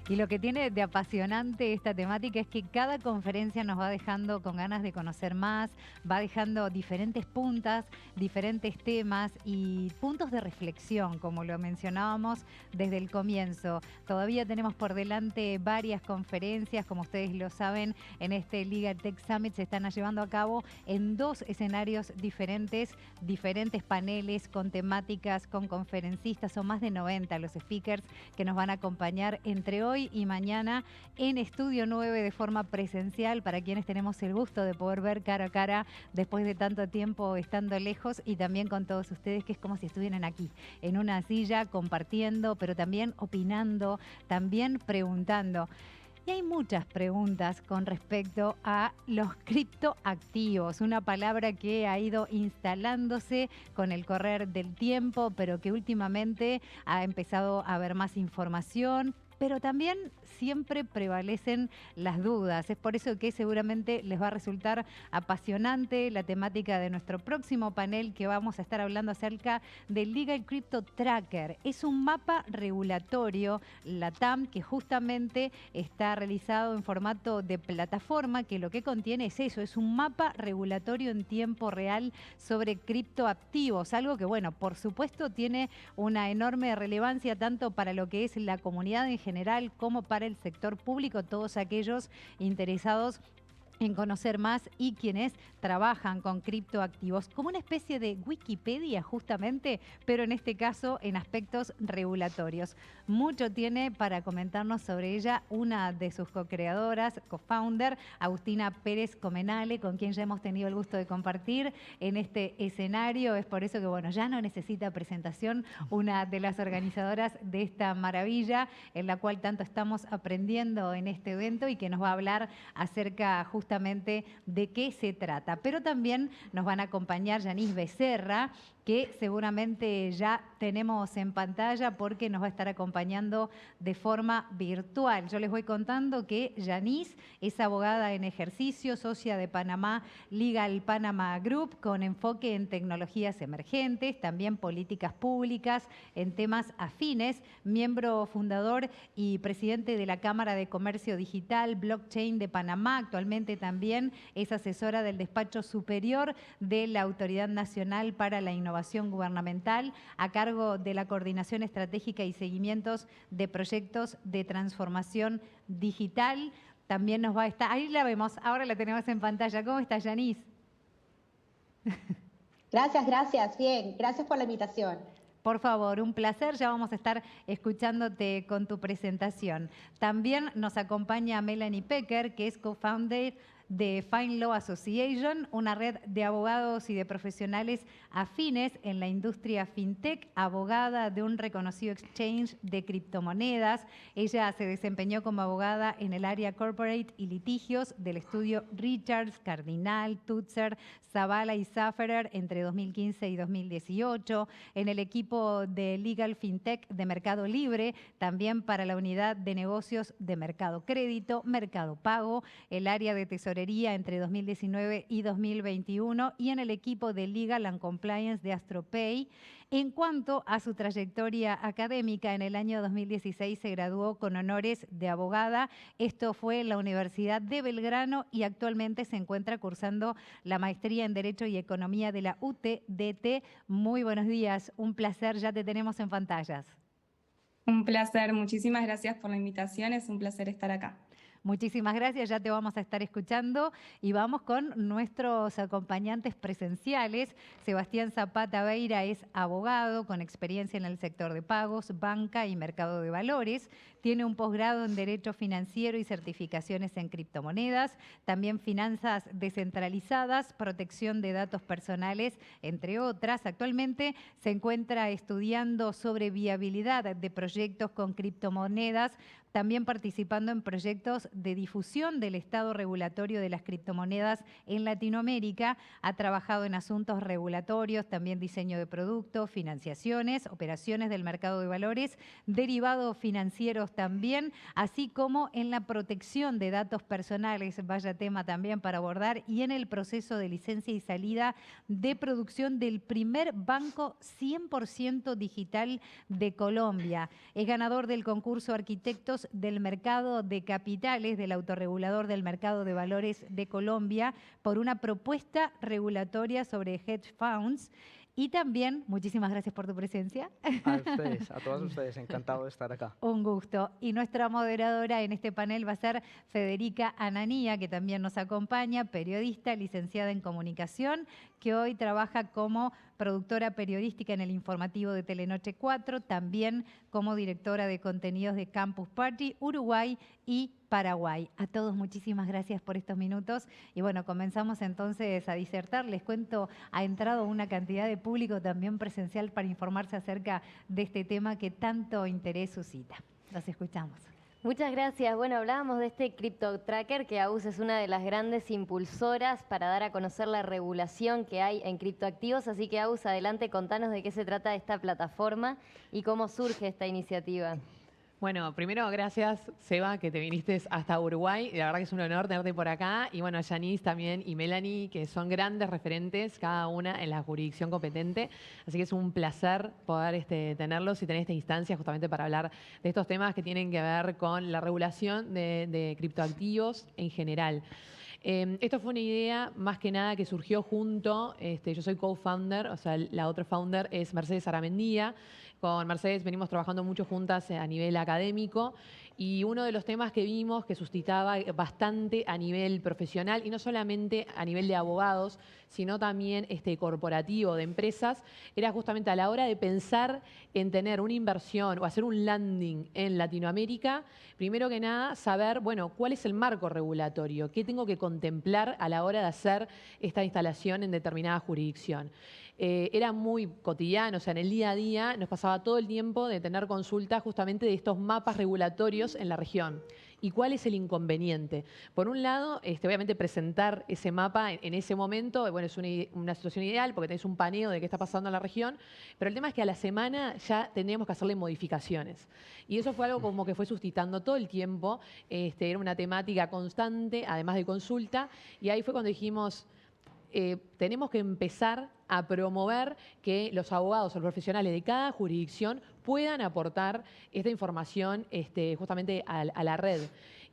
Y lo que tiene de apasionante esta temática es que cada conferencia nos va dejando con ganas de conocer más, va dejando diferentes puntas, diferentes temas y puntos de reflexión, como lo mencionábamos desde el comienzo. Todavía tenemos por delante varias conferencias, como ustedes lo saben, en este Legal Tech Summit se están llevando a cabo en dos escenarios diferentes, diferentes paneles con temáticas, con conferencistas, son más de 90 los speakers que nos van a acompañar entre hoy y mañana en Estudio 9 de forma presencial para quienes tenemos el gusto de poder ver cara a cara después de tanto tiempo estando lejos y también con todos ustedes, que es como si estuvieran aquí en una silla compartiendo, pero también opinando, también preguntando. Y hay muchas preguntas con respecto a los criptoactivos, una palabra que ha ido instalándose con el correr del tiempo, pero que últimamente ha empezado a haber más información. Pero también siempre prevalecen las dudas. Es por eso que seguramente les va a resultar apasionante la temática de nuestro próximo panel, que vamos a estar hablando acerca del Legal Crypto Tracker. Es un mapa regulatorio, la TAM, que justamente está realizado en formato de plataforma, que lo que contiene es eso, es un mapa regulatorio en tiempo real sobre criptoactivos, algo que, bueno, por supuesto tiene una enorme relevancia tanto para lo que es la comunidad en general como para el sector público, todos aquellos interesados en conocer más y quienes trabajan con criptoactivos, como una especie de Wikipedia justamente, pero en este caso en aspectos regulatorios. Mucho tiene para comentarnos sobre ella una de sus co-creadoras, co-founder, Agustina Pérez Comenale, con quien ya hemos tenido el gusto de compartir en este escenario. Es por eso que, bueno, ya no necesita presentación, una de las organizadoras de esta maravilla, en la cual tanto estamos aprendiendo en este evento y que nos va a hablar acerca justamente de qué se trata. Pero también nos van a acompañar Yanis Becerra, que seguramente ya tenemos en pantalla porque nos va a estar acompañando de forma virtual. Yo les voy contando que Yanis es abogada en ejercicio, socia de Panamá Legal Panama Group, con enfoque en tecnologías emergentes, también políticas públicas en temas afines, miembro fundador y presidente de la Cámara de Comercio Digital, Blockchain de Panamá. Actualmente también es asesora del despacho superior de la Autoridad Nacional para la Innovación Gubernamental, a cargo de la coordinación estratégica y seguimientos de proyectos de transformación digital. También nos va a estar, ahí la vemos, ahora la tenemos en pantalla. ¿Cómo está, Yanis? Gracias, bien, gracias por la invitación. Por favor, un placer. Ya vamos a estar escuchándote con tu presentación. También nos acompaña Melanie Pecker, que es co-founder de Fine Law Association, una red de abogados y de profesionales afines en la industria fintech, abogada de un reconocido exchange de criptomonedas. Ella se desempeñó como abogada en el área corporate y litigios del estudio Richards, Cardinal, Tutzer, Zavala y Safferer entre 2015 y 2018, en el equipo de Legal FinTech de Mercado Libre, también para la unidad de negocios de Mercado Crédito, Mercado Pago, el área de tesorería entre 2019 y 2021 y en el equipo de Legal and Compliance de AstroPay. En cuanto a su trayectoria académica, en el año 2016 se graduó con honores de abogada. Esto fue en la Universidad de Belgrano y actualmente se encuentra cursando la maestría en Derecho y Economía de la UTDT. Muy buenos días, un placer, ya te tenemos en pantallas. Un placer, muchísimas gracias por la invitación, es un placer estar acá. Muchísimas gracias, ya te vamos a estar escuchando y vamos con nuestros acompañantes presenciales. Sebastián Zapata Beira es abogado con experiencia en el sector de pagos, banca y mercado de valores. Tiene un posgrado en Derecho Financiero y certificaciones en criptomonedas, también finanzas descentralizadas, protección de datos personales, entre otras. Actualmente se encuentra estudiando sobre viabilidad de proyectos con criptomonedas, también participando en proyectos de difusión del estado regulatorio de las criptomonedas en Latinoamérica. Ha trabajado en asuntos regulatorios, también diseño de productos, financiaciones, operaciones del mercado de valores, derivados financieros también, así como en la protección de datos personales, vaya tema también para abordar, y en el proceso de licencia y salida de producción del primer banco 100% digital de Colombia. Es ganador del concurso Arquitectos Activos del Mercado de Capitales, del autorregulador del mercado de valores de Colombia, por una propuesta regulatoria sobre hedge funds. Y también, muchísimas gracias por tu presencia. A ustedes, a todos ustedes, encantado de estar acá. Un gusto. Y nuestra moderadora en este panel va a ser Federica Ananía, que también nos acompaña, periodista, licenciada en comunicación, que hoy trabaja como productora periodística en el informativo de Telenoche 4, también como directora de contenidos de Campus Party, Uruguay y Paraguay. A todos muchísimas gracias por estos minutos. Y bueno, comenzamos entonces a disertar. Les cuento, ha entrado una cantidad de público también presencial para informarse acerca de este tema que tanto interés suscita. Los escuchamos. Muchas gracias. Bueno, hablábamos de este Crypto Tracker, que AUS es una de las grandes impulsoras para dar a conocer la regulación que hay en criptoactivos. Así que AUS, adelante, contanos de qué se trata esta plataforma y cómo surge esta iniciativa. Bueno, primero gracias, Seba, que te viniste hasta Uruguay. La verdad que es un honor tenerte por acá. Y bueno, Yanis también y Melanie, que son grandes referentes, cada una en la jurisdicción competente. Así que es un placer poder tenerlos y tener esta instancia justamente para hablar de estos temas que tienen que ver con la regulación de criptoactivos en general. Esto fue una idea más que nada que surgió junto, yo soy co-founder, o sea, la otra founder es Mercedes Aramendía. Con Mercedes venimos trabajando mucho juntas a nivel académico y uno de los temas que vimos que suscitaba bastante a nivel profesional y no solamente a nivel de abogados, sino también corporativo, de empresas, era justamente a la hora de pensar en tener una inversión o hacer un landing en Latinoamérica, primero que nada saber, bueno, cuál es el marco regulatorio, qué tengo que contemplar a la hora de hacer esta instalación en determinada jurisdicción. Era muy cotidiano, o sea, en el día a día nos pasaba todo el tiempo de tener consultas justamente de estos mapas regulatorios en la región. ¿Y cuál es el inconveniente? Por un lado, obviamente presentar ese mapa en ese momento, bueno, es una situación ideal porque tenés un paneo de qué está pasando en la región, pero el tema es que a la semana ya tendríamos que hacerle modificaciones. Y eso fue algo como que fue suscitando todo el tiempo, era una temática constante, además de consulta, y ahí fue cuando dijimos, tenemos que empezar a promover que los abogados o los profesionales de cada jurisdicción puedan aportar esta información justamente a la red.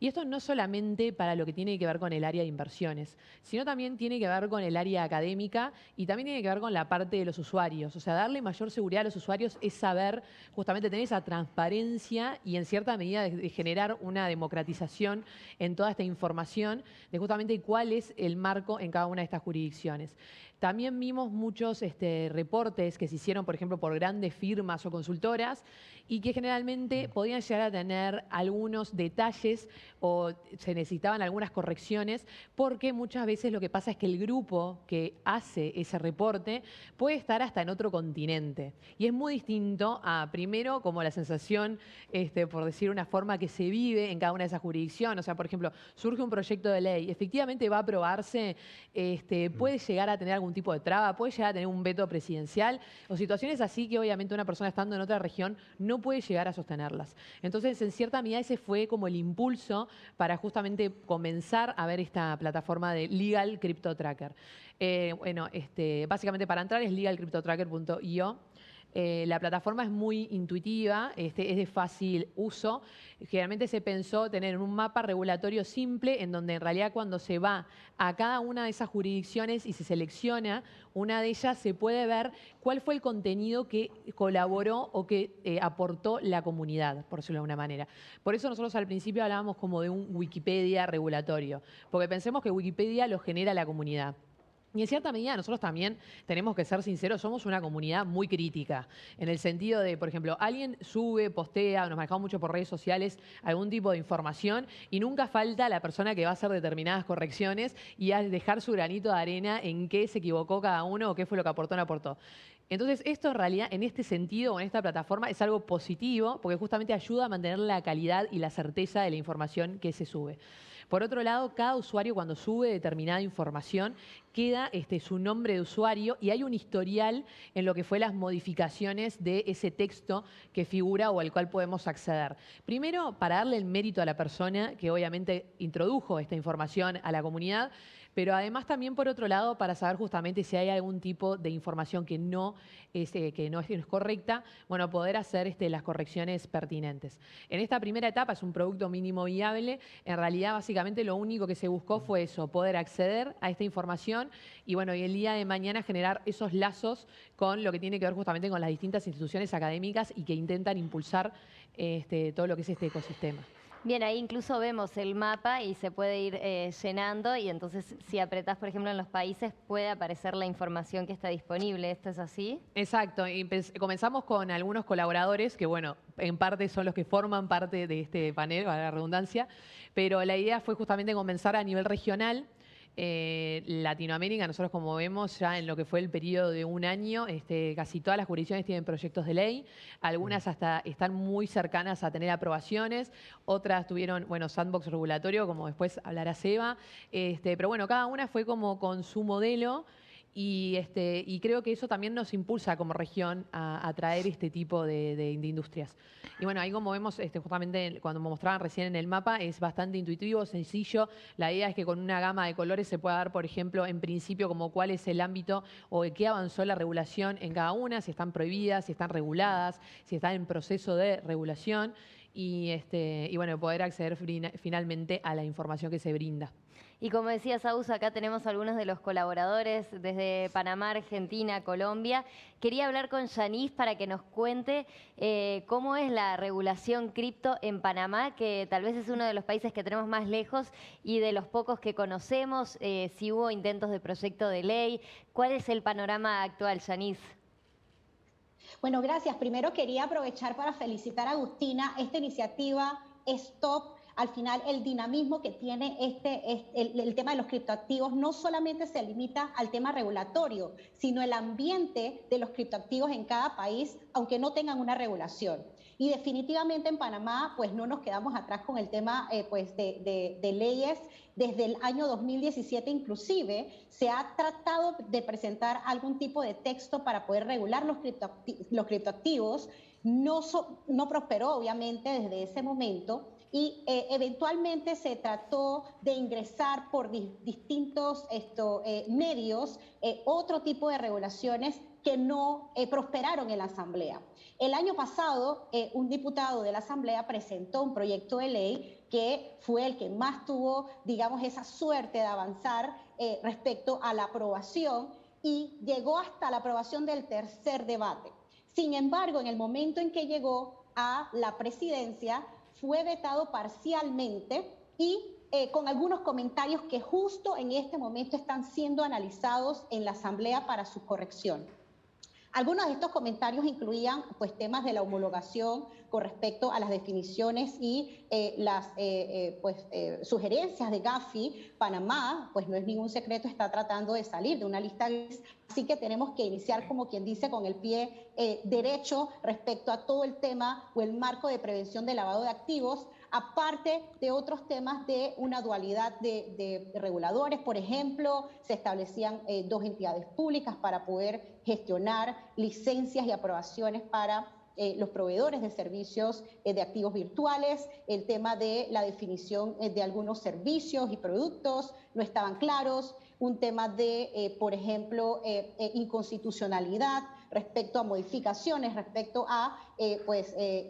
Y esto no solamente para lo que tiene que ver con el área de inversiones, sino también tiene que ver con el área académica y también tiene que ver con la parte de los usuarios. O sea, darle mayor seguridad a los usuarios es saber, justamente tener esa transparencia y en cierta medida de generar una democratización en toda esta información de justamente cuál es el marco en cada una de estas jurisdicciones. También vimos muchos reportes que se hicieron, por ejemplo, por grandes firmas o consultoras y que generalmente podían llegar a tener algunos detalles o se necesitaban algunas correcciones porque muchas veces lo que pasa es que el grupo que hace ese reporte puede estar hasta en otro continente. Y es muy distinto a, primero, como la sensación, por decir una forma, que se vive en cada una de esas jurisdicciones. O sea, por ejemplo, surge un proyecto de ley, efectivamente va a aprobarse, puede llegar a tener algún tipo de traba, puede llegar a tener un veto presidencial o situaciones así que obviamente una persona estando en otra región no puede llegar a sostenerlas. Entonces, en cierta medida ese fue como el impulso para justamente comenzar a ver esta plataforma de Legal Crypto Tracker. Básicamente para entrar es legalcryptotracker.io. La plataforma es muy intuitiva, es de fácil uso. Generalmente se pensó tener un mapa regulatorio simple en donde en realidad cuando se va a cada una de esas jurisdicciones y se selecciona una de ellas, se puede ver cuál fue el contenido que colaboró o que aportó la comunidad, por decirlo de alguna manera. Por eso nosotros al principio hablábamos como de un Wikipedia regulatorio, porque pensemos que Wikipedia lo genera la comunidad. Y en cierta medida nosotros también tenemos que ser sinceros, somos una comunidad muy crítica, en el sentido de, por ejemplo, alguien sube, postea, nos manejamos mucho por redes sociales, algún tipo de información y nunca falta la persona que va a hacer determinadas correcciones y a dejar su granito de arena en qué se equivocó cada uno o qué fue lo que aportó o no aportó. Entonces, esto en realidad, en este sentido, en esta plataforma, es algo positivo porque justamente ayuda a mantener la calidad y la certeza de la información que se sube. Por otro lado, cada usuario cuando sube determinada información queda su nombre de usuario y hay un historial en lo que fue las modificaciones de ese texto que figura o al cual podemos acceder. Primero, para darle el mérito a la persona que obviamente introdujo esta información a la comunidad, pero además también por otro lado para saber justamente si hay algún tipo de información que no es correcta, bueno, poder hacer las correcciones pertinentes. En esta primera etapa es un producto mínimo viable, en realidad básicamente lo único que se buscó fue eso, poder acceder a esta información y bueno, y el día de mañana generar esos lazos con lo que tiene que ver justamente con las distintas instituciones académicas y que intentan impulsar todo lo que es este ecosistema. Bien, ahí incluso vemos el mapa y se puede ir llenando y entonces si apretás, por ejemplo, en los países puede aparecer la información que está disponible. ¿Esto es así? Exacto, y comenzamos con algunos colaboradores que, bueno, en parte son los que forman parte de este panel, para la redundancia, pero la idea fue justamente comenzar a nivel regional. Latinoamérica, nosotros como vemos ya en lo que fue el periodo de un año, casi todas las jurisdicciones tienen proyectos de ley, algunas hasta están muy cercanas a tener aprobaciones, otras tuvieron, bueno, sandbox regulatorio, como después hablará Seba, pero bueno, cada una fue como con su modelo. Y creo que eso también nos impulsa como región a traer este tipo de industrias. Y bueno, ahí como vemos, justamente cuando me mostraban recién en el mapa, es bastante intuitivo, sencillo. La idea es que con una gama de colores se pueda dar, por ejemplo, en principio, como cuál es el ámbito o de qué avanzó la regulación en cada una, si están prohibidas, si están reguladas, si están en proceso de regulación. Y bueno, poder acceder finalmente a la información que se brinda. Y como decía Saúl, acá tenemos algunos de los colaboradores desde Panamá, Argentina, Colombia. Quería hablar con Yanis para que nos cuente cómo es la regulación cripto en Panamá, que tal vez es uno de los países que tenemos más lejos y de los pocos que conocemos, si hubo intentos de proyecto de ley. ¿Cuál es el panorama actual, Yanis? Bueno, gracias. Primero quería aprovechar para felicitar a Agustina. Esta iniciativa es top. Al final, el dinamismo que tiene el tema de los criptoactivos no solamente se limita al tema regulatorio, sino el ambiente de los criptoactivos en cada país, aunque no tengan una regulación. Y definitivamente en Panamá, pues no nos quedamos atrás con el tema de leyes. Desde el año 2017 inclusive se ha tratado de presentar algún tipo de texto para poder regular los criptoactivos. No prosperó obviamente desde ese momento. Y eventualmente se trató de ingresar por distintos medios otro tipo de regulaciones que no prosperaron en la Asamblea. El año pasado, un diputado de la Asamblea presentó un proyecto de ley que fue el que más tuvo, digamos, esa suerte de avanzar respecto a la aprobación y llegó hasta la aprobación del tercer debate. Sin embargo, en el momento en que llegó a la presidencia, fue vetado parcialmente y con algunos comentarios que justo en este momento están siendo analizados en la Asamblea para su corrección. Algunos de estos comentarios incluían pues, temas de la homologación con respecto a las definiciones y las sugerencias de Gafi. Panamá, pues no es ningún secreto, está tratando de salir de una lista gris, así que tenemos que iniciar, como quien dice, con el pie derecho respecto a todo el tema o el marco de prevención de lavado de activos, aparte de otros temas de una dualidad de reguladores. Por ejemplo, se establecían dos entidades públicas para poder gestionar licencias y aprobaciones para los proveedores de servicios de activos virtuales. El tema de la definición de algunos servicios y productos no estaban claros. Un tema de, por ejemplo, inconstitucionalidad respecto a modificaciones, respecto a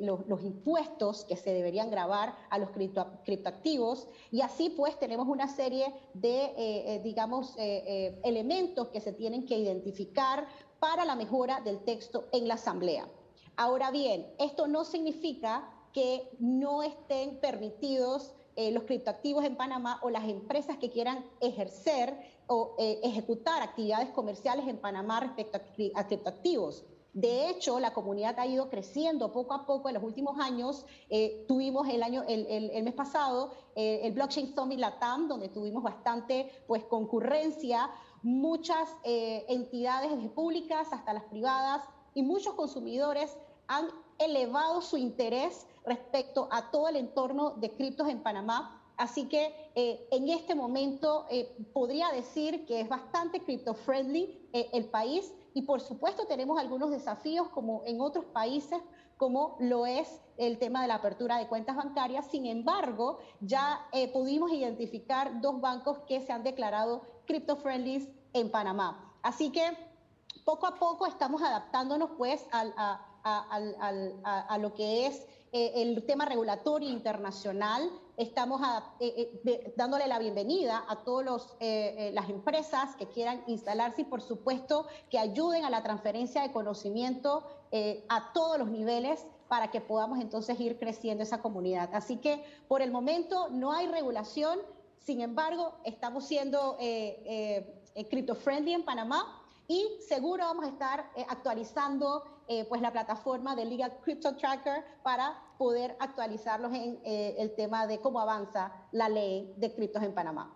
los impuestos que se deberían gravar a los criptoactivos. Y así pues tenemos una serie de, elementos que se tienen que identificar para la mejora del texto en la Asamblea. Ahora bien, esto no significa que no estén permitidos los criptoactivos en Panamá o las empresas que quieran ejercer o ejecutar actividades comerciales en Panamá respecto a criptoactivos. De hecho, la comunidad ha ido creciendo poco a poco en los últimos años. Tuvimos el mes pasado el Blockchain Summit Latam, donde tuvimos bastante concurrencia, muchas entidades desde públicas hasta las privadas y muchos consumidores han elevado su interés respecto a todo el entorno de criptos en Panamá. Así que en este momento podría decir que es bastante crypto-friendly el país y por supuesto tenemos algunos desafíos como en otros países como lo es el tema de la apertura de cuentas bancarias. Sin embargo, ya pudimos identificar 2 bancos que se han declarado crypto-friendly en Panamá. Así que poco a poco estamos adaptándonos pues a lo que es el tema regulatorio internacional. Estamos dándole la bienvenida a todas las empresas que quieran instalarse y por supuesto que ayuden a la transferencia de conocimiento a todos los niveles para que podamos entonces ir creciendo esa comunidad. Así que por el momento no hay regulación, sin embargo estamos siendo crypto-friendly en Panamá y seguro vamos a estar actualizando pues la plataforma de Legal Crypto Tracker para poder actualizarlos en el tema de cómo avanza la ley de criptos en Panamá.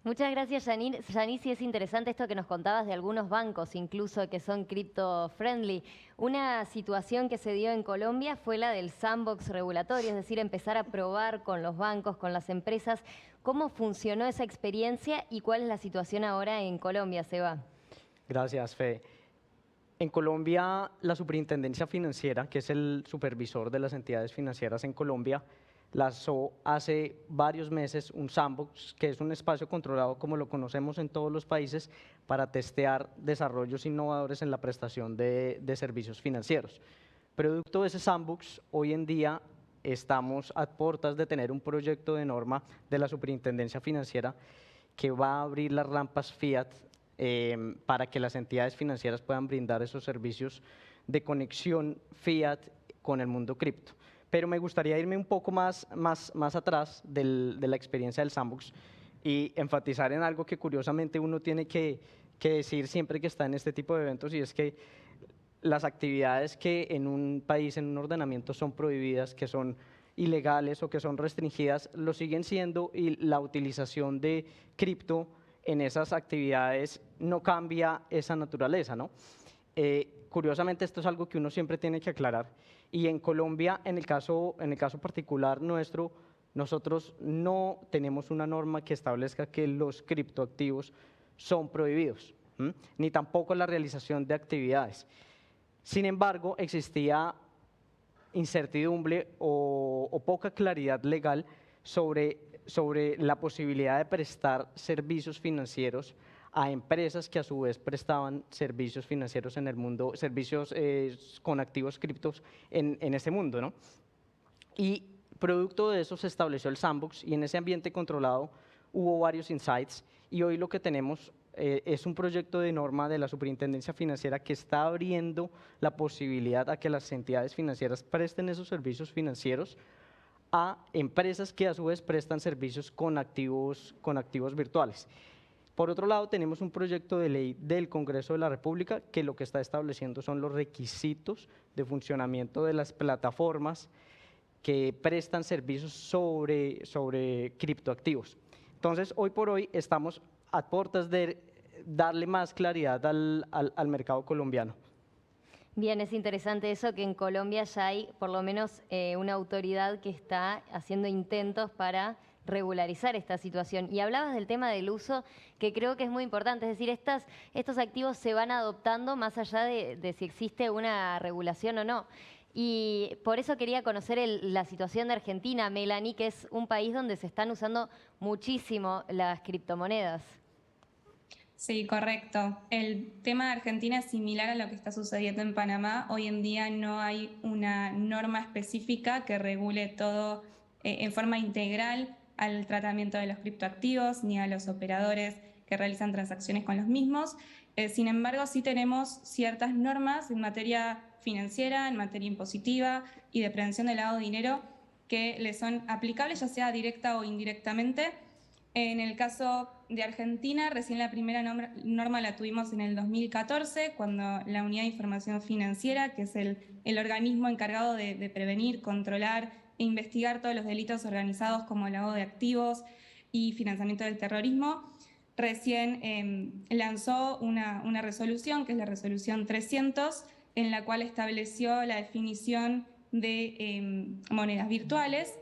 Muchas gracias, Yanis. Sí, es interesante esto que nos contabas de algunos bancos, incluso que son crypto-friendly. Una situación que se dio en Colombia fue la del sandbox regulatorio, es decir, empezar a probar con los bancos, con las empresas. ¿Cómo funcionó esa experiencia y cuál es la situación ahora en Colombia, Seba? Gracias, Fe. En Colombia, la Superintendencia Financiera, que es el supervisor de las entidades financieras en Colombia, lanzó hace varios meses un sandbox, que es un espacio controlado como lo conocemos en todos los países, para testear desarrollos innovadores en la prestación de servicios financieros. Producto de ese sandbox, hoy en día estamos a puertas de tener un proyecto de norma de la Superintendencia Financiera que va a abrir las rampas Fiat para que las entidades financieras puedan brindar esos servicios de conexión Fiat con el mundo cripto. Pero me gustaría irme un poco más atrás de la experiencia del sandbox y enfatizar en algo que curiosamente uno tiene que decir siempre que está en este tipo de eventos, y es que las actividades que en un país, en un ordenamiento, son prohibidas, que son ilegales o que son restringidas, lo siguen siendo, y la utilización de cripto en esas actividades no cambia esa naturaleza, ¿no? Curiosamente, esto es algo que uno siempre tiene que aclarar. Y en Colombia, en el caso particular nuestro, nosotros no tenemos una norma que establezca que los criptoactivos son prohibidos, ni tampoco la realización de actividades. Sin embargo, existía incertidumbre o poca claridad legal sobre la posibilidad de prestar servicios financieros a empresas que a su vez prestaban servicios financieros en el mundo, servicios con activos criptos en ese mundo, ¿no? Y producto de eso se estableció el sandbox, y en ese ambiente controlado hubo varios insights, y hoy lo que tenemos es un proyecto de norma de la Superintendencia Financiera que está abriendo la posibilidad a que las entidades financieras presten esos servicios financieros a empresas que a su vez prestan servicios con activos virtuales. Por otro lado, tenemos un proyecto de ley del Congreso de la República que lo que está estableciendo son los requisitos de funcionamiento de las plataformas que prestan servicios sobre criptoactivos. Entonces, hoy por hoy estamos a puertas de darle más claridad al mercado colombiano. Bien, es interesante eso, que en Colombia ya hay por lo menos una autoridad que está haciendo intentos para regularizar esta situación. Y hablabas del tema del uso, que creo que es muy importante, es decir, estos activos se van adoptando más allá de si existe una regulación o no. Y por eso quería conocer la situación de Argentina, Melanie, que es un país donde se están usando muchísimo las criptomonedas. Sí, correcto. El tema de Argentina es similar a lo que está sucediendo en Panamá. Hoy en día no hay una norma específica que regule todo en forma integral al tratamiento de los criptoactivos ni a los operadores que realizan transacciones con los mismos. Sin embargo, sí tenemos ciertas normas en materia financiera, en materia impositiva y de prevención del lavado de dinero que le son aplicables, ya sea directa o indirectamente. En el caso de Argentina, recién la primera norma la tuvimos en el 2014, cuando la Unidad de Información Financiera, que es el organismo encargado de prevenir, controlar e investigar todos los delitos organizados como lavado de activos y financiamiento del terrorismo, recién lanzó una resolución, que es la resolución 300, en la cual estableció la definición de monedas virtuales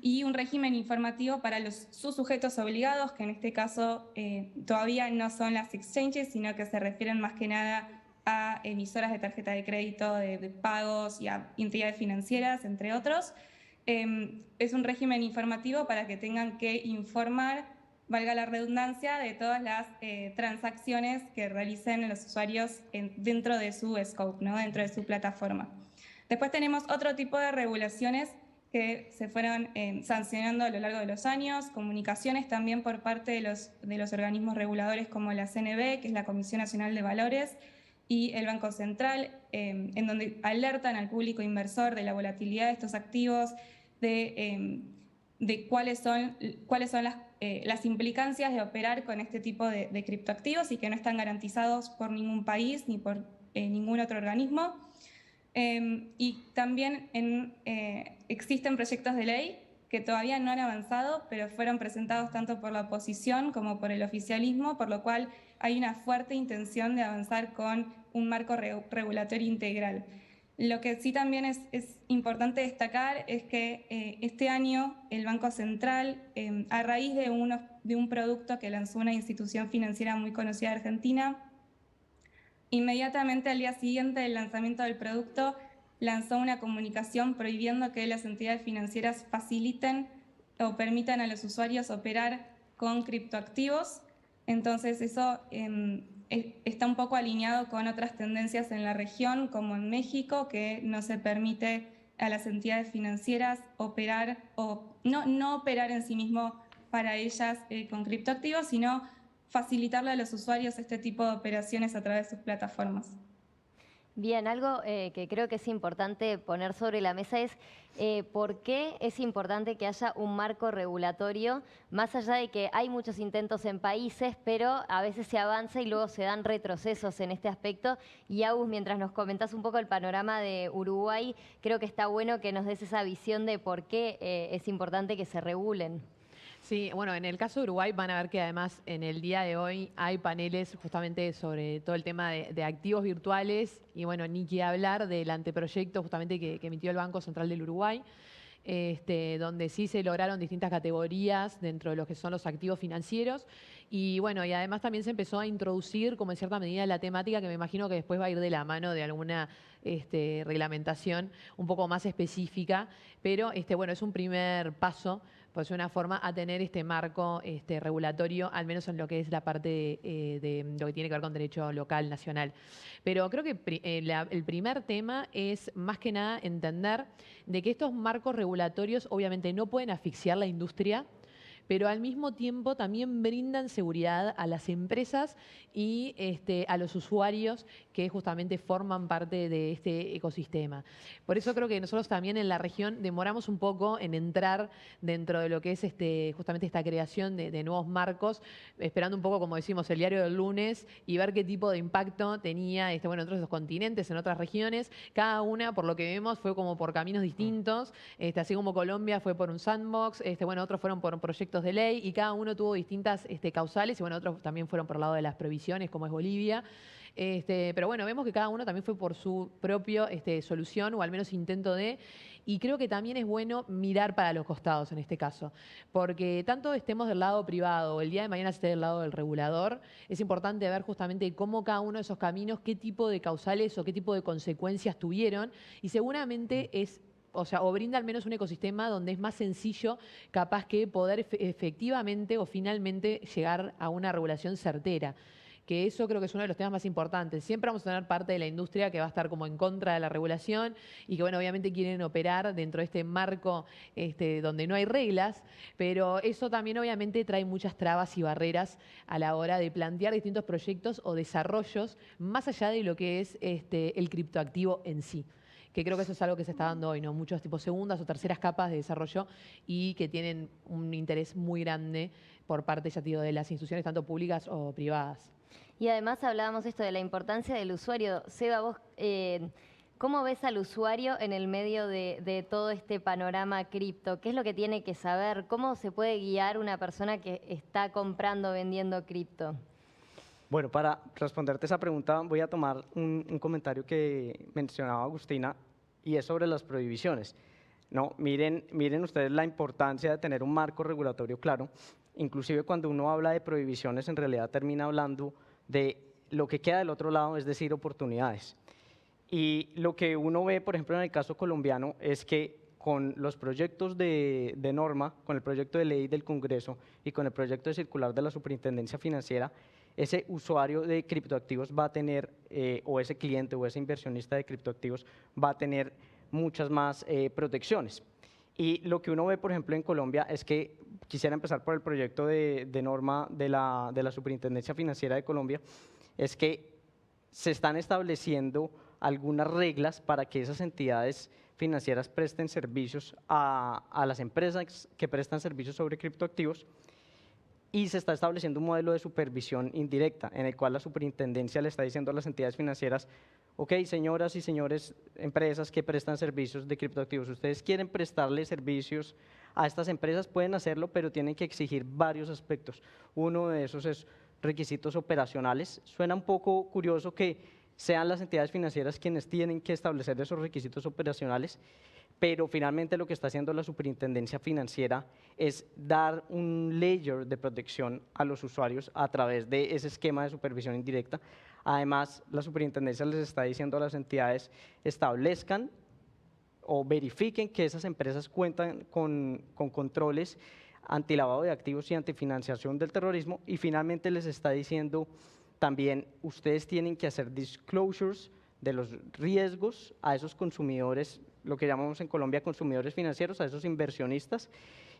y un régimen informativo para sus sujetos obligados, que en este caso todavía no son las exchanges, sino que se refieren más que nada a emisoras de tarjeta de crédito, de pagos y a entidades financieras, entre otros. Es un régimen informativo para que tengan que informar, valga la redundancia, de todas las transacciones que realicen los usuarios dentro de su scope, ¿no? Dentro de su plataforma. Después tenemos otro tipo de regulaciones que se fueron sancionando a lo largo de los años, comunicaciones también por parte de los organismos reguladores como la CNB, que es la Comisión Nacional de Valores, y el Banco Central, en donde alertan al público inversor de la volatilidad de estos activos, de cuáles son las implicancias de operar con este tipo de criptoactivos y que no están garantizados por ningún país ni por ningún otro organismo. Y también existen proyectos de ley que todavía no han avanzado, pero fueron presentados tanto por la oposición como por el oficialismo, por lo cual hay una fuerte intención de avanzar con un marco regulatorio integral. Lo que sí también es importante destacar es que este año el Banco Central, a raíz de un producto que lanzó una institución financiera muy conocida de Argentina, inmediatamente al día siguiente del lanzamiento del producto lanzó una comunicación prohibiendo que las entidades financieras faciliten o permitan a los usuarios operar con criptoactivos. Entonces eso está un poco alineado con otras tendencias en la región, como en México, que no se permite a las entidades financieras operar o no operar en sí mismo para ellas con criptoactivos, sino facilitarle a los usuarios este tipo de operaciones a través de sus plataformas. Bien, algo que creo que es importante poner sobre la mesa es por qué es importante que haya un marco regulatorio, más allá de que hay muchos intentos en países, pero a veces se avanza y luego se dan retrocesos en este aspecto. Y Agus, mientras nos comentás un poco el panorama de Uruguay, creo que está bueno que nos des esa visión de por qué es importante que se regulen. Sí, bueno, en el caso de Uruguay van a ver que además en el día de hoy hay paneles justamente sobre todo el tema de activos virtuales y bueno, ni que hablar del anteproyecto justamente que emitió el Banco Central del Uruguay, donde sí se lograron distintas categorías dentro de lo que son los activos financieros y bueno, y además también se empezó a introducir como en cierta medida la temática que me imagino que después va a ir de la mano de alguna reglamentación un poco más específica, pero bueno, es un primer paso pues una forma a tener este marco regulatorio, al menos en lo que es la parte de lo que tiene que ver con derecho local, nacional. Pero creo que el primer tema es más que nada entender de que estos marcos regulatorios obviamente no pueden asfixiar la industria, pero al mismo tiempo también brindan seguridad a las empresas y a los usuarios que justamente forman parte de este ecosistema. Por eso creo que nosotros también en la región demoramos un poco en entrar dentro de lo que es justamente esta creación de nuevos marcos, esperando un poco, como decimos, el diario del lunes y ver qué tipo de impacto tenía en otros continentes, en otras regiones. Cada una, por lo que vemos, fue como por caminos distintos, así como Colombia fue por un sandbox, otros fueron por proyectos de ley y cada uno tuvo distintas causales y otros también fueron por el lado de las provisiones, como es Bolivia. Pero bueno, vemos que cada uno también fue por su propia solución o al menos intento de, y creo que también es bueno mirar para los costados en este caso, porque tanto estemos del lado privado o el día de mañana esté del lado del regulador, es importante ver justamente cómo cada uno de esos caminos, qué tipo de causales o qué tipo de consecuencias tuvieron y seguramente o brinda al menos un ecosistema donde es más sencillo capaz que poder efectivamente o finalmente llegar a una regulación certera. Que eso creo que es uno de los temas más importantes. Siempre vamos a tener parte de la industria que va a estar como en contra de la regulación y que, bueno, obviamente quieren operar dentro de este marco donde no hay reglas, pero eso también obviamente trae muchas trabas y barreras a la hora de plantear distintos proyectos o desarrollos más allá de lo que es el criptoactivo en sí. Que creo que eso es algo que se está dando hoy, ¿no? Muchos tipos segundas o terceras capas de desarrollo y que tienen un interés muy grande por parte, ya te digo, de las instituciones tanto públicas o privadas. Y además hablábamos esto de la importancia del usuario. Seba, vos, ¿cómo ves al usuario en el medio de todo este panorama cripto? ¿Qué es lo que tiene que saber? ¿Cómo se puede guiar una persona que está comprando o vendiendo cripto? Bueno, para responderte esa pregunta voy a tomar un comentario que mencionaba Agustina y es sobre las prohibiciones. No, miren ustedes la importancia de tener un marco regulatorio claro. Inclusive cuando uno habla de prohibiciones, en realidad termina hablando de lo que queda del otro lado es decir oportunidades. Y lo que uno ve, por ejemplo, en el caso colombiano, es que con los proyectos de norma, con el proyecto de ley del Congreso y con el proyecto de circular de la Superintendencia Financiera, ese usuario de criptoactivos va a tener, o ese cliente o ese inversionista de criptoactivos va a tener muchas más protecciones. Y lo que uno ve, por ejemplo, en Colombia es que, quisiera empezar por el proyecto de norma de la Superintendencia Financiera de Colombia, es que se están estableciendo algunas reglas para que esas entidades financieras presten servicios a las empresas que prestan servicios sobre criptoactivos, y se está estableciendo un modelo de supervisión indirecta en el cual la superintendencia le está diciendo a las entidades financieras: ok, señoras y señores, empresas que prestan servicios de criptoactivos, ustedes quieren prestarle servicios a estas empresas, pueden hacerlo, pero tienen que exigir varios aspectos. Uno de esos es requisitos operacionales. Suena un poco curioso que sean las entidades financieras quienes tienen que establecer esos requisitos operacionales, pero finalmente lo que está haciendo la Superintendencia Financiera es dar un layer de protección a los usuarios a través de ese esquema de supervisión indirecta. Además, la Superintendencia les está diciendo a las entidades: establezcan o verifiquen que esas empresas cuentan con controles antilavado de activos y antifinanciación del terrorismo, y finalmente les está diciendo también: ustedes tienen que hacer disclosures de los riesgos a esos consumidores, lo que llamamos en Colombia consumidores financieros, a esos inversionistas,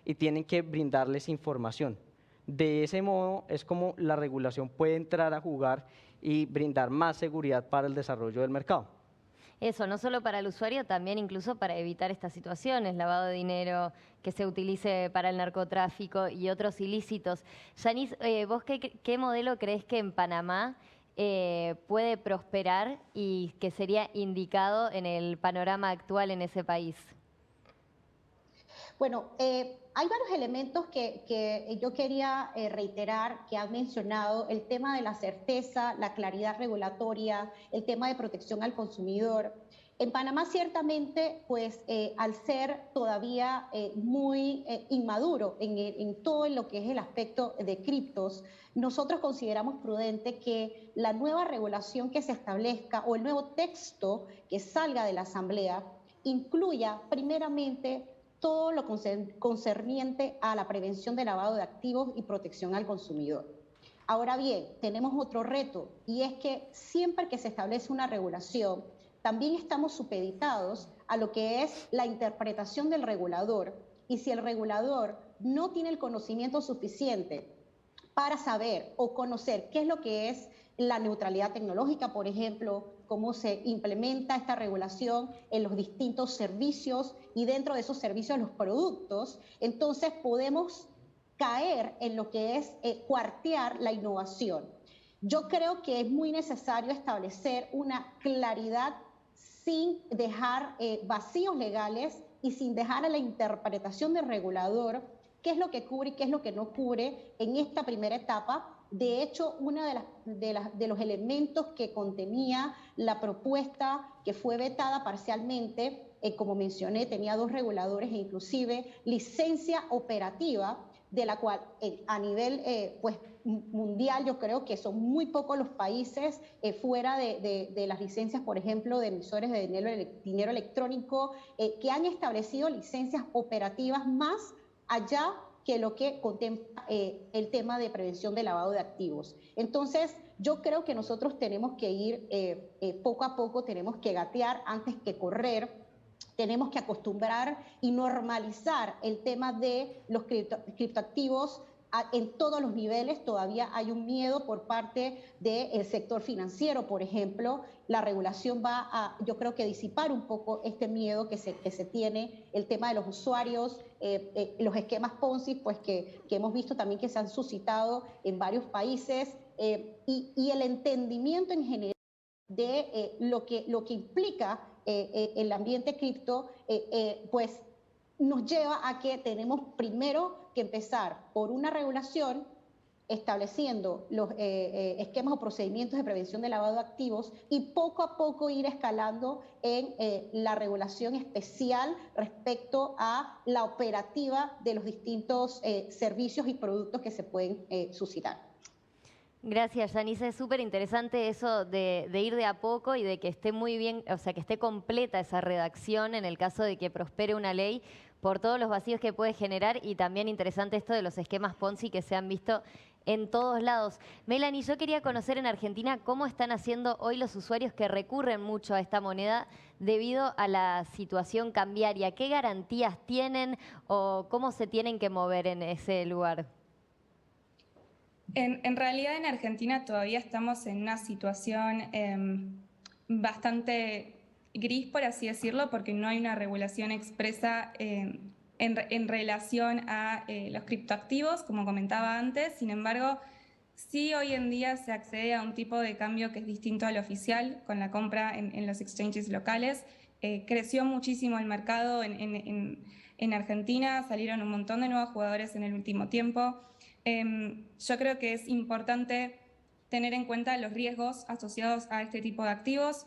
y tienen que brindarles información. De ese modo es como la regulación puede entrar a jugar y brindar más seguridad para el desarrollo del mercado. Eso, no solo para el usuario, también incluso para evitar estas situaciones, lavado de dinero que se utilice para el narcotráfico y otros ilícitos. Yanis, ¿vos qué modelo crees que en Panamá puede prosperar y que sería indicado en el panorama actual en ese país? Bueno, hay varios elementos que yo quería reiterar que han mencionado: el tema de la certeza, la claridad regulatoria, el tema de protección al consumidor. En Panamá, ciertamente, pues al ser todavía muy inmaduro en todo lo que es el aspecto de criptos, nosotros consideramos prudente que la nueva regulación que se establezca o el nuevo texto que salga de la Asamblea incluya primeramente todo lo concerniente a la prevención de lavado de activos y protección al consumidor. Ahora bien, tenemos otro reto, y es que siempre que se establece una regulación, también estamos supeditados a lo que es la interpretación del regulador, y si el regulador no tiene el conocimiento suficiente para saber o conocer qué es lo que es la neutralidad tecnológica, por ejemplo, cómo se implementa esta regulación en los distintos servicios y dentro de esos servicios los productos, entonces podemos caer en lo que es cuartear la innovación. Yo creo que es muy necesario establecer una claridad sin dejar vacíos legales y sin dejar a la interpretación del regulador qué es lo que cubre y qué es lo que no cubre en esta primera etapa. De hecho, uno de los elementos que contenía la propuesta que fue vetada parcialmente, como mencioné, tenía dos reguladores e inclusive licencia operativa, de la cual a nivel pues, mundial yo creo que son muy pocos los países fuera de las licencias, por ejemplo, de emisores de dinero electrónico, que han establecido licencias operativas más allá que lo que contempla el tema de prevención de lavado de activos. Entonces, yo creo que nosotros tenemos que ir poco a poco, tenemos que gatear antes que correr, tenemos que acostumbrar y normalizar el tema de los criptoactivos en todos los niveles. Todavía hay un miedo por parte del sector financiero, por ejemplo. La regulación va a, yo creo que disipar un poco este miedo que se tiene, el tema de los usuarios, los esquemas Ponzi, pues que hemos visto también que se han suscitado en varios países, y el entendimiento en general de lo que implica el ambiente cripto, pues nos lleva a que tenemos primero que empezar por una regulación estableciendo los esquemas o procedimientos de prevención de lavado de activos y poco a poco ir escalando en la regulación especial respecto a la operativa de los distintos servicios y productos que se pueden suscitar. Gracias, Janice. Es súper interesante eso de ir de a poco y de que esté muy bien, o sea, que esté completa esa redacción en el caso de que prospere una ley por todos los vacíos que puede generar y también interesante esto de los esquemas Ponzi que se han visto en todos lados. Melanie, yo quería conocer en Argentina cómo están haciendo hoy los usuarios que recurren mucho a esta moneda debido a la situación cambiaria. ¿Qué garantías tienen o cómo se tienen que mover en ese lugar? En realidad en Argentina todavía estamos en una situación bastante gris, por así decirlo, porque no hay una regulación expresa en relación a los criptoactivos, como comentaba antes. Sin embargo, sí hoy en día se accede a un tipo de cambio que es distinto al oficial con la compra en los exchanges locales. Creció muchísimo el mercado en Argentina, salieron un montón de nuevos jugadores en el último tiempo. Yo creo que es importante tener en cuenta los riesgos asociados a este tipo de activos.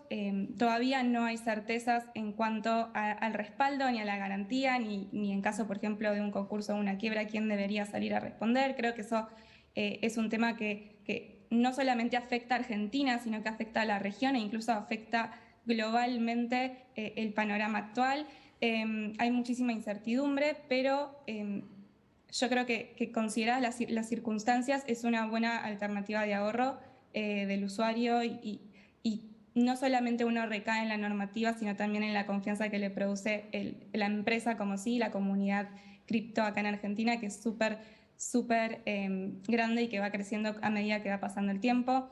Todavía no hay certezas en cuanto al respaldo, ni a la garantía, ni en caso, por ejemplo, de un concurso o una quiebra, quién debería salir a responder. Creo que eso es un tema que no solamente afecta a Argentina, sino que afecta a la región e incluso afecta globalmente el panorama actual. Hay muchísima incertidumbre, pero yo creo que consideradas las circunstancias es una buena alternativa de ahorro del usuario y no solamente uno recae en la normativa, sino también en la confianza que le produce la empresa como sí, la comunidad cripto acá en Argentina, que es súper grande y que va creciendo a medida que va pasando el tiempo.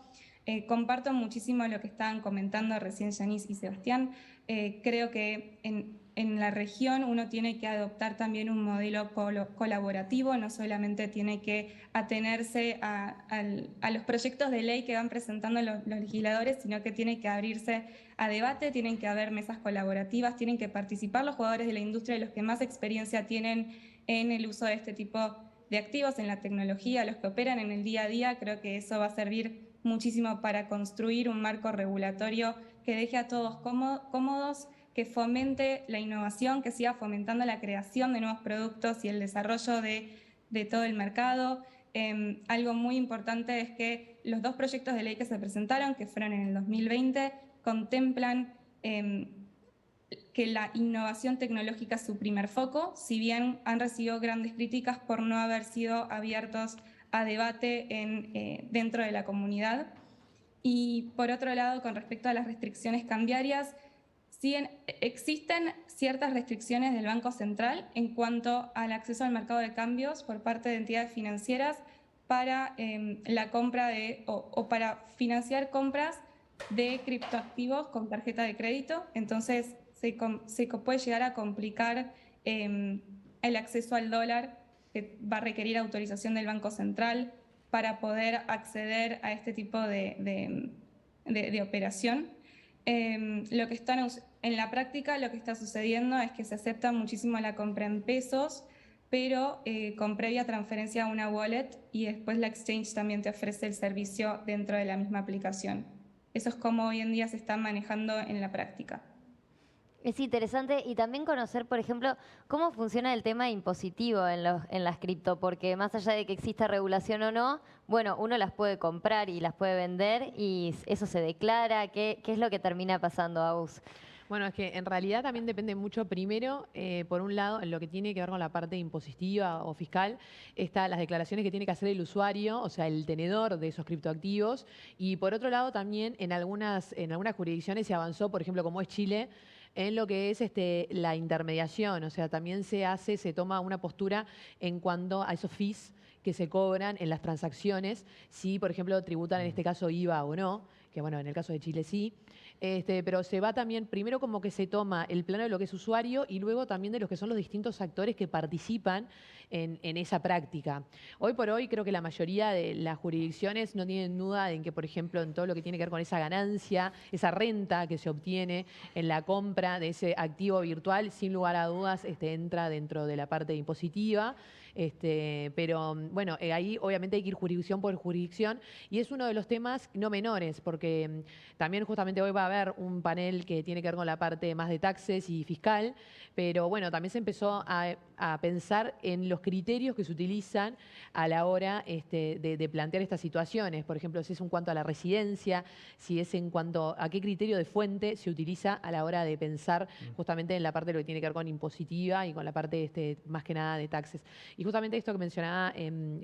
Comparto muchísimo lo que estaban comentando recién Janice y Sebastián. Creo que en la región uno tiene que adoptar también un modelo colaborativo, no solamente tiene que atenerse a los proyectos de ley que van presentando los legisladores, sino que tiene que abrirse a debate, tienen que haber mesas colaborativas, tienen que participar los jugadores de la industria, los que más experiencia tienen en el uso de este tipo de activos, en la tecnología, los que operan en el día a día. Creo que eso va a servir muchísimo para construir un marco regulatorio que deje a todos cómodos, que fomente la innovación, que siga fomentando la creación de nuevos productos y el desarrollo de todo el mercado. Algo muy importante es que los dos proyectos de ley que se presentaron, que fueron en el 2020, contemplan que la innovación tecnológica es su primer foco, si bien han recibido grandes críticas por no haber sido abiertos a debate dentro de la comunidad. Y por otro lado, con respecto a las restricciones cambiarias, existen ciertas restricciones del Banco Central en cuanto al acceso al mercado de cambios por parte de entidades financieras para la compra o para financiar compras de criptoactivos con tarjeta de crédito. Entonces se puede llegar a complicar el acceso al dólar, que va a requerir autorización del Banco Central para poder acceder a este tipo de operación. Lo que en la práctica lo que está sucediendo es que se acepta muchísimo la compra en pesos, pero con previa transferencia a una wallet, y después la exchange también te ofrece el servicio dentro de la misma aplicación. Eso es como hoy en día se está manejando en la práctica. Es interesante y también conocer, por ejemplo, cómo funciona el tema impositivo en las cripto, porque más allá de que exista regulación o no, bueno, uno las puede comprar y las puede vender y eso se declara. ¿Qué es lo que termina pasando, Agus? Bueno, es que en realidad también depende mucho, primero, por un lado, en lo que tiene que ver con la parte impositiva o fiscal, están las declaraciones que tiene que hacer el usuario, o sea, el tenedor de esos criptoactivos, y por otro lado también en algunas jurisdicciones se avanzó, por ejemplo, como es Chile, en lo que es la intermediación, o sea, también se toma una postura en cuanto a esos fees que se cobran en las transacciones, si, por ejemplo, tributan en este caso IVA o no, que bueno, en el caso de Chile sí, pero se va también, primero como que se toma el plano de lo que es usuario y luego también de los que son los distintos actores que participan en esa práctica. Hoy por hoy creo que la mayoría de las jurisdicciones no tienen duda en que, por ejemplo, en todo lo que tiene que ver con esa ganancia, esa renta que se obtiene en la compra de ese activo virtual, sin lugar a dudas entra dentro de la parte impositiva. Pero bueno, ahí obviamente hay que ir jurisdicción por jurisdicción y es uno de los temas no menores, porque también justamente hoy va a haber un panel que tiene que ver con la parte más de taxes y fiscal, pero bueno, también se empezó a pensar en los criterios que se utilizan a la hora de plantear estas situaciones. Por ejemplo, si es en cuanto a la residencia, si es en cuanto a qué criterio de fuente se utiliza a la hora de pensar justamente en la parte de lo que tiene que ver con impositiva y con la parte más que nada de taxes. Y justamente esto que mencionaba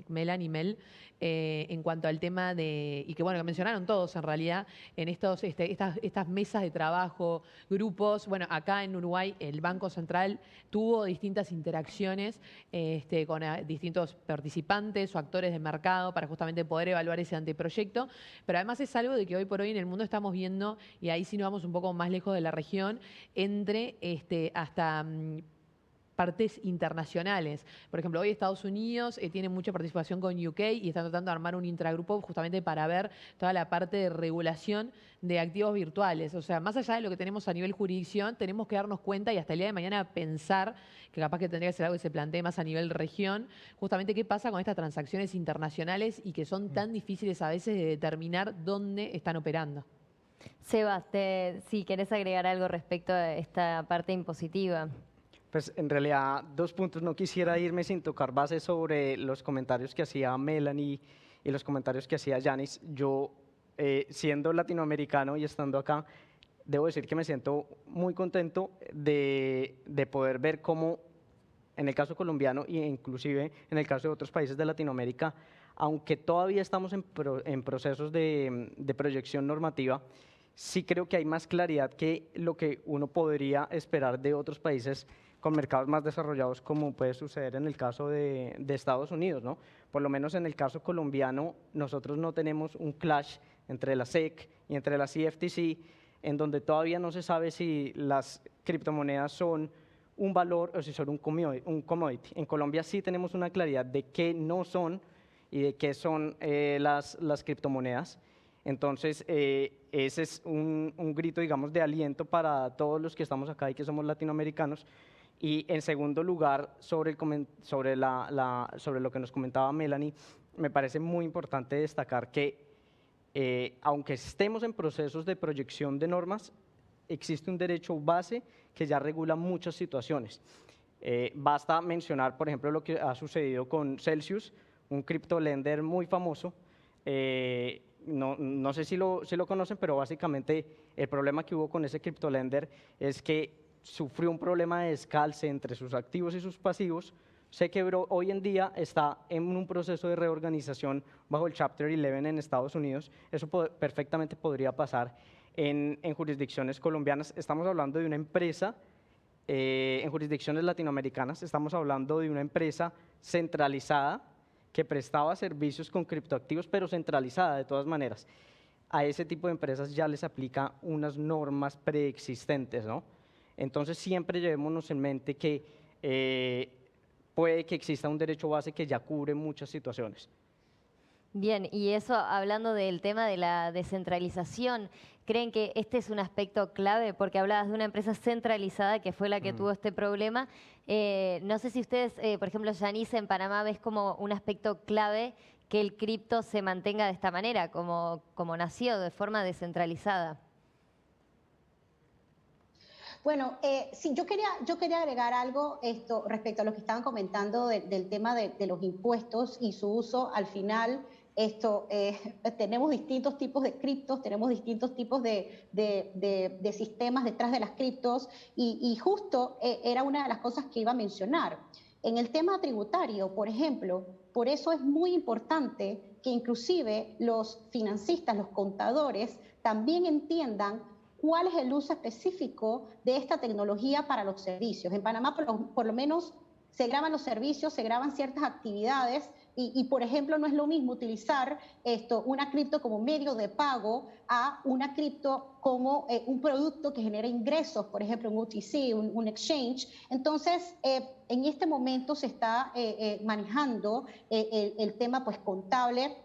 Melanie y Mel, en cuanto al tema de, y que bueno, que mencionaron todos en realidad, en estas mesas de trabajo, grupos, bueno, acá en Uruguay el Banco Central tuvo distintas interacciones con distintos participantes o actores del mercado para justamente poder evaluar ese anteproyecto, pero además es algo de que hoy por hoy en el mundo estamos viendo, y ahí sí nos vamos un poco más lejos de la región, entre hasta partes internacionales. Por ejemplo, hoy Estados Unidos tiene mucha participación con UK y están tratando de armar un intragrupo justamente para ver toda la parte de regulación de activos virtuales. O sea, más allá de lo que tenemos a nivel jurisdicción, tenemos que darnos cuenta y hasta el día de mañana pensar, que capaz que tendría que ser algo que se plantee más a nivel región, justamente qué pasa con estas transacciones internacionales y que son tan difíciles a veces de determinar dónde están operando. Sebas, si querés agregar algo respecto a esta parte impositiva. Pues en realidad, 2 puntos. No quisiera irme sin tocar base sobre los comentarios que hacía Melanie y los comentarios que hacía Yanis. Yo, siendo latinoamericano y estando acá, debo decir que me siento muy contento de poder ver cómo, en el caso colombiano e inclusive en el caso de otros países de Latinoamérica, aunque todavía estamos en procesos de proyección normativa, sí creo que hay más claridad que lo que uno podría esperar de otros países con mercados más desarrollados, como puede suceder en el caso de Estados Unidos, ¿no? Por lo menos en el caso colombiano, nosotros no tenemos un clash entre la SEC y entre la CFTC, en donde todavía no se sabe si las criptomonedas son un valor o si son un commodity. En Colombia sí tenemos una claridad de qué no son y de qué son las criptomonedas. Entonces, ese es un grito, digamos, de aliento para todos los que estamos acá y que somos latinoamericanos. Y en segundo lugar, sobre lo que nos comentaba Melanie, me parece muy importante destacar que aunque estemos en procesos de proyección de normas, existe un derecho base que ya regula muchas situaciones. Basta mencionar, por ejemplo, lo que ha sucedido con Celsius, un criptolender muy famoso. No sé si lo conocen, pero básicamente el problema que hubo con ese criptolender es que sufrió un problema de descalce entre sus activos y sus pasivos, se quebró, hoy en día está en un proceso de reorganización bajo el Chapter 11 en Estados Unidos. Eso perfectamente podría pasar en jurisdicciones colombianas. Estamos hablando de una empresa, en jurisdicciones latinoamericanas, estamos hablando de una empresa centralizada que prestaba servicios con criptoactivos, pero centralizada de todas maneras. A ese tipo de empresas ya les aplica unas normas preexistentes, ¿no? Entonces siempre llevémonos en mente que puede que exista un derecho base que ya cubre muchas situaciones. Bien, y eso hablando del tema de la descentralización, ¿creen que este es un aspecto clave? Porque hablabas de una empresa centralizada que fue la que tuvo este problema. No sé si ustedes, por ejemplo, Yanis, en Panamá, ves como un aspecto clave que el cripto se mantenga de esta manera, como nació de forma descentralizada. Bueno, sí, yo quería agregar algo respecto a lo que estaban comentando del tema de los impuestos y su uso. Al final, tenemos distintos tipos de criptos, tenemos distintos tipos de sistemas detrás de las criptos y justo era una de las cosas que iba a mencionar. En el tema tributario, por ejemplo, por eso es muy importante que inclusive los financistas, los contadores, también entiendan cuál es el uso específico de esta tecnología para los servicios. En Panamá, por lo menos, se graban los servicios, se graban ciertas actividades y, por ejemplo, no es lo mismo utilizar una cripto como medio de pago a una cripto como un producto que genera ingresos, por ejemplo, un OTC, un exchange. Entonces, en este momento se está manejando el tema pues, contable,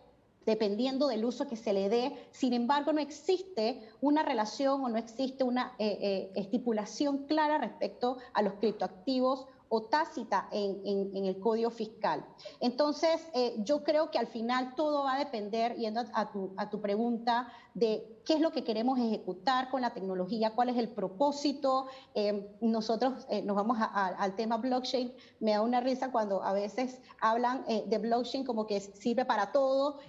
dependiendo del uso que se le dé. Sin embargo, no existe una relación o no existe una estipulación clara respecto a los criptoactivos o tácita en el código fiscal. Entonces, yo creo que al final todo va a depender, yendo a tu pregunta, de qué es lo que queremos ejecutar con la tecnología, cuál es el propósito. Nosotros nos vamos al tema blockchain. Me da una risa cuando a veces hablan de blockchain como que sirve para todo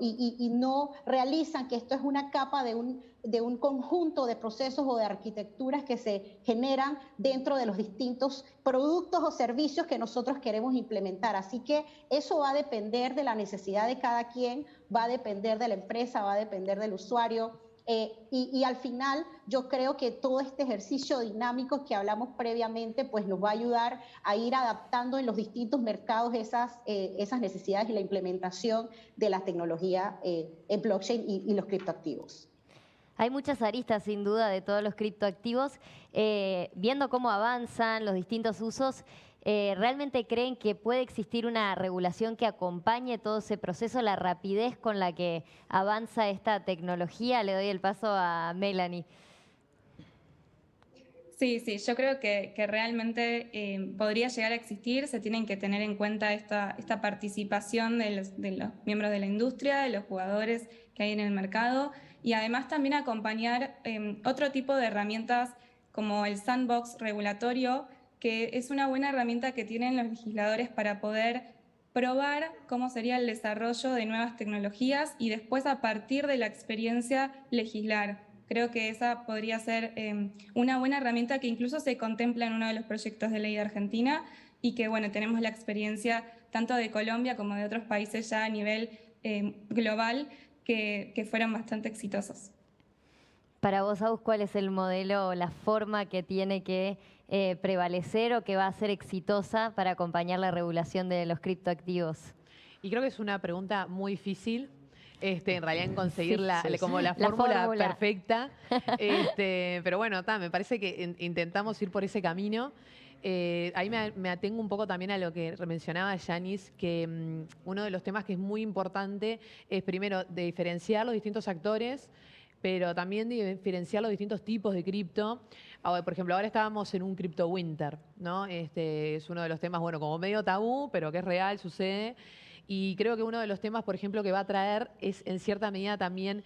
y no realizan que esto es una capa de un conjunto de procesos o de arquitecturas que se generan dentro de los distintos productos o servicios que nosotros queremos implementar. Así que eso va a depender de la necesidad de cada quien, va a depender de la empresa, va a depender del usuario. Y al final yo creo que todo este ejercicio dinámico que hablamos previamente pues nos va a ayudar a ir adaptando en los distintos mercados esas necesidades y la implementación de la tecnología en blockchain y los criptoactivos. Hay muchas aristas, sin duda, de todos los criptoactivos. Viendo cómo avanzan los distintos usos, ¿realmente creen que puede existir una regulación que acompañe todo ese proceso, la rapidez con la que avanza esta tecnología? Le doy el paso a Melanie. Sí, yo creo que realmente podría llegar a existir. Se tienen que tener en cuenta esta participación de los miembros de la industria, de los jugadores que hay en el mercado, y además también acompañar otro tipo de herramientas como el sandbox regulatorio, que es una buena herramienta que tienen los legisladores para poder probar cómo sería el desarrollo de nuevas tecnologías y después, a partir de la experiencia, legislar. Creo que esa podría ser una buena herramienta que incluso se contempla en uno de los proyectos de ley de Argentina, y que, bueno, tenemos la experiencia tanto de Colombia como de otros países ya a nivel global que fueron bastante exitosos. Para vos, Agus, ¿cuál es el modelo o la forma que tiene que prevalecer o que va a ser exitosa para acompañar la regulación de los criptoactivos? Y creo que es una pregunta muy difícil. En realidad, en conseguir como la La fórmula fórmula perfecta. Pero bueno, me parece que intentamos ir por ese camino. Ahí me atengo un poco también a lo que mencionaba Yanis, que uno de los temas que es muy importante es, primero, de diferenciar los distintos actores, pero también de diferenciar los distintos tipos de cripto. Por ejemplo, ahora estábamos en un crypto winter, ¿no? Es uno de los temas, bueno, como medio tabú, pero que es real, sucede. Y creo que uno de los temas, por ejemplo, que va a traer es, en cierta medida, también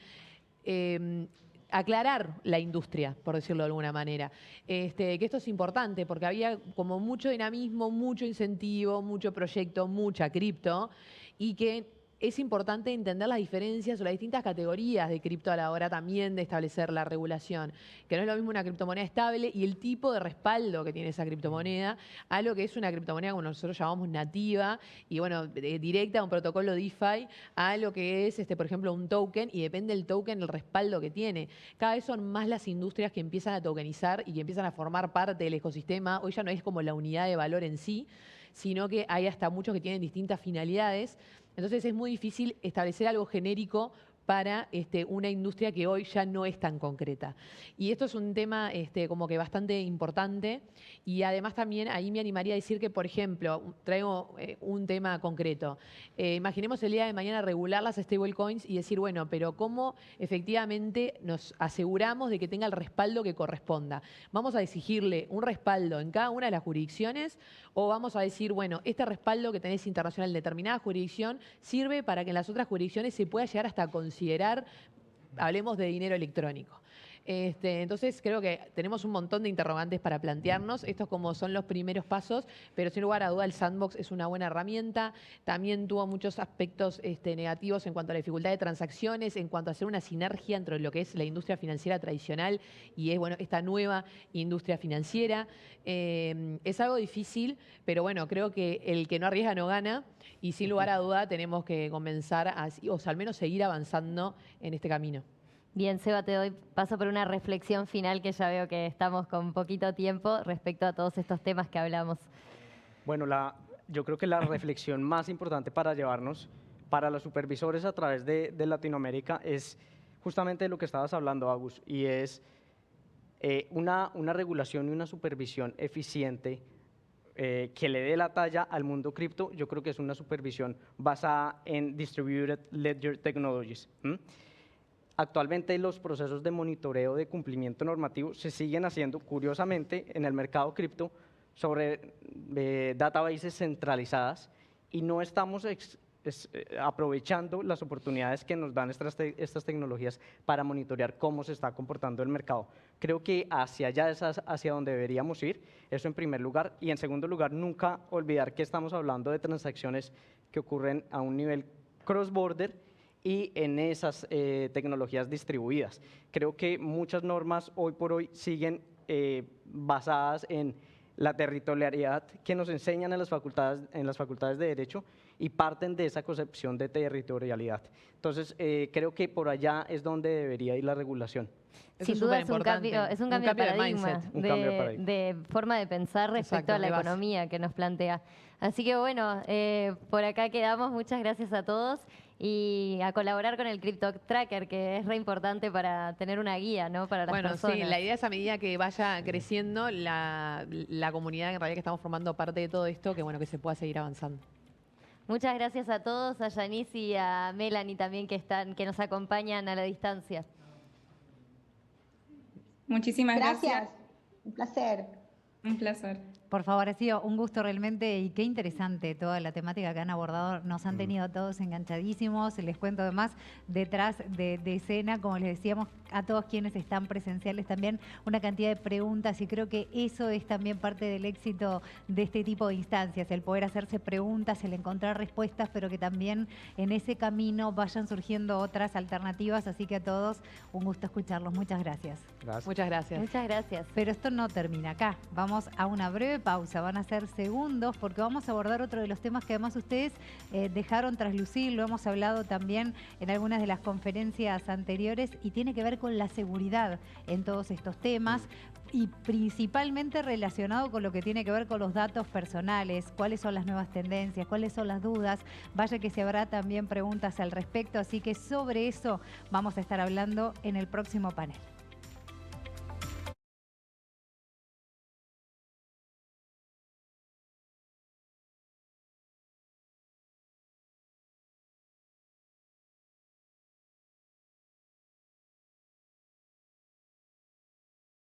aclarar la industria, por decirlo de alguna manera. Que esto es importante porque había como mucho dinamismo, mucho incentivo, mucho proyecto, mucha cripto, y que es importante entender las diferencias o las distintas categorías de cripto a la hora también de establecer la regulación. Que no es lo mismo una criptomoneda estable y el tipo de respaldo que tiene esa criptomoneda a lo que es una criptomoneda como nosotros llamamos nativa y, bueno, directa a un protocolo DeFi, a lo que es, por ejemplo, un token, y depende del token el respaldo que tiene. Cada vez son más las industrias que empiezan a tokenizar y que empiezan a formar parte del ecosistema. Hoy ya no es como la unidad de valor en sí, sino que hay hasta muchos que tienen distintas finalidades. Entonces es muy difícil establecer algo genérico para una industria que hoy ya no es tan concreta. Y esto es un tema como que bastante importante, y además también ahí me animaría a decir que, por ejemplo, traigo un tema concreto. Imaginemos el día de mañana regular las stablecoins y decir, bueno, pero ¿cómo efectivamente nos aseguramos de que tenga el respaldo que corresponda? ¿Vamos a exigirle un respaldo en cada una de las jurisdicciones o vamos a decir, bueno, este respaldo que tenés internacional en determinada jurisdicción sirve para que en las otras jurisdicciones se pueda llegar hasta considerar, hablemos de dinero electrónico? Entonces creo que tenemos un montón de interrogantes para plantearnos. Estos como son los primeros pasos, pero sin lugar a duda el sandbox es una buena herramienta. También tuvo muchos aspectos negativos en cuanto a la dificultad de transacciones, en cuanto a hacer una sinergia entre lo que es la industria financiera tradicional y esta nueva industria financiera. Es algo difícil, pero bueno, creo que el que no arriesga no gana, y sin lugar a duda tenemos que comenzar o al menos seguir avanzando en este camino. Bien, Seba, te doy paso por una reflexión final, que ya veo que estamos con poquito tiempo respecto a todos estos temas que hablamos. Bueno, yo creo que la reflexión más importante para llevarnos, para los supervisores a través de Latinoamérica, es justamente lo que estabas hablando, Agus, y es una regulación y una supervisión eficiente que le dé la talla al mundo cripto. Yo creo que es una supervisión basada en Distributed Ledger Technologies. Actualmente los procesos de monitoreo de cumplimiento normativo se siguen haciendo, curiosamente, en el mercado cripto sobre databases centralizadas y no estamos aprovechando las oportunidades que nos dan estas tecnologías para monitorear cómo se está comportando el mercado. Creo que hacia allá es hacia donde deberíamos ir, eso en primer lugar. Y en segundo lugar, nunca olvidar que estamos hablando de transacciones que ocurren a un nivel cross-border y en esas tecnologías distribuidas. Creo que muchas normas hoy por hoy siguen basadas en la territorialidad que nos enseñan en las facultades de Derecho y parten de esa concepción de territorialidad. Entonces, creo que por allá es donde debería ir la regulación. Sin duda es un cambio de paradigma, de forma de pensar respecto a la economía que nos plantea. Así que bueno, por acá quedamos. Muchas gracias a todos y a colaborar con el Crypto Tracker, que es re importante para tener una guía, ¿no? Para las personas. Bueno, sí, la idea es a medida que vaya creciendo la comunidad en realidad que estamos formando parte de todo esto, que bueno, que se pueda seguir avanzando. Muchas gracias a todos, a Yanis y a Melanie también que nos acompañan a la distancia. Muchísimas gracias. Un placer. Un placer. Por favor, ha sido un gusto realmente y qué interesante toda la temática que han abordado. Nos han tenido todos enganchadísimos. Les cuento además, detrás de escena, como les decíamos, a todos quienes están presenciales también, una cantidad de preguntas y creo que eso es también parte del éxito de este tipo de instancias, el poder hacerse preguntas, el encontrar respuestas, pero que también en ese camino vayan surgiendo otras alternativas. Así que a todos, un gusto escucharlos. Muchas gracias. Muchas gracias. Muchas gracias. Pero esto no termina acá. Vamos a una breve pausa. Van a ser segundos porque vamos a abordar otro de los temas que además ustedes dejaron traslucir. Lo hemos hablado también en algunas de las conferencias anteriores y tiene que ver con la seguridad en todos estos temas y principalmente relacionado con lo que tiene que ver con los datos personales, cuáles son las nuevas tendencias, cuáles son las dudas. Vaya que se habrá también preguntas al respecto, así que sobre eso vamos a estar hablando en el próximo panel.